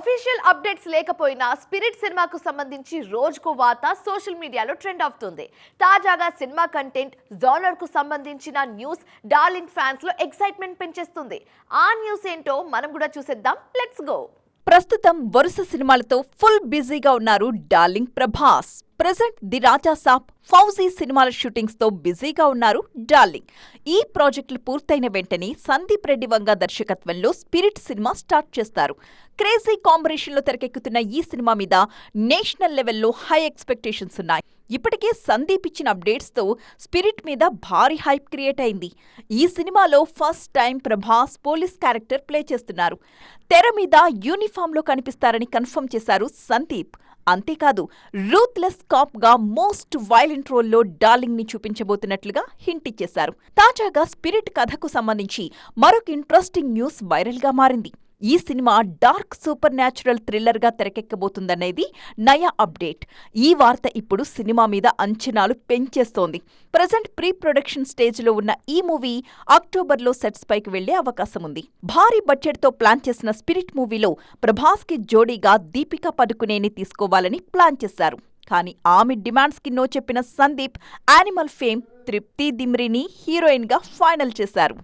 Official updates లేకపోయినా spirit సినిమాకు సంబంధించి రోజుకు వార్త సోషల్ మీడియాలో ట్రెండ్ అవుతుంది. తాజాగా సినిమా కంటెంట్ జోనర్ కు సంబంధించిన న్యూస్ డార్లింగ్ ఫ్యాన్స్ లో ఎక్సైట్మెంట్ పెంచేస్తుంది. ఆ న్యూస్ ఏంటో మనం కూడా చూసేద్దాం. Let's go. ప్రస్తుతం వరుస సినిమాలతో ఫుల్ బిజీగా ఉన్నారు డార్లింగ్ ప్రభాస్. ప్రెజెంట్ ది రాజా సాబ్, ఫౌజీ సినిమాల షూటింగ్స్ తో బిజీగా ఉన్నారు డార్లింగ్. ఈ ప్రాజెక్టులు పూర్తయిన వెంటనే సందీప్ రెడ్డి వంగ దర్శకత్వంలో స్పిరిట్ సినిమా స్టార్ట్ చేస్తారు. క్రేజీ కాంబినేషన్లో తెరకెక్కుతున్న ఈ సినిమా మీద నేషనల్ లెవెల్లో హై ఎక్స్పెక్టేషన్స్ ఉన్నాయి. ఇప్పటికే సందీప్ ఇచ్చిన అప్డేట్స్ తో స్పిరిట్ మీద భారీ హైప్ క్రియేట్ అయింది. ఈ సినిమాలో first time Prabhas police character play చేస్తున్నారు. తెర మీద యూనిఫామ్ లో కనిపిస్తారని కన్ఫర్మ్ చేశారు సందీప్. అంతేకాదు, రూత్లెస్ కాప్ గా మోస్ట్ వైలెంట్ రోల్లో డార్లింగ్ ని చూపించబోతున్నట్లుగా హింట్ ఇచ్చేశారు. తాజాగా స్పిరిట్ కథకు సంబంధించి మరొక ఇంట్రెస్టింగ్ న్యూస్ వైరల్ గా మారింది. ఈ cinema dark super natural thriller గా తెరకెక్కబోతుందనేది నయా అప్డేట్. ఈ వార్త ఇప్పుడు సినిమా మీద అంచనాలు పెంచేస్తోంది. ప్రెజెంట్ ప్రీ ప్రొడక్షన్ స్టేజ్ లో ఉన్న ఈ మూవీ అక్టోబర్లో సెట్స్ పైకి వెళ్లే అవకాశం ఉంది. భారీ బడ్జెట్ తో ప్లాన్ చేసిన స్పిరిట్ మూవీలో ప్రభాస్ కి జోడీగా దీపికా పదుకునేని తీసుకోవాలని ప్లాన్ చేశారు. కానీ ఆమె డిమాండ్స్ కి నో చెప్పిన సందీప్ యానిమల్ ఫేమ్ తృప్తి దిమ్రిని హీరోయిన్ గా ఫైనల్ చేశారు.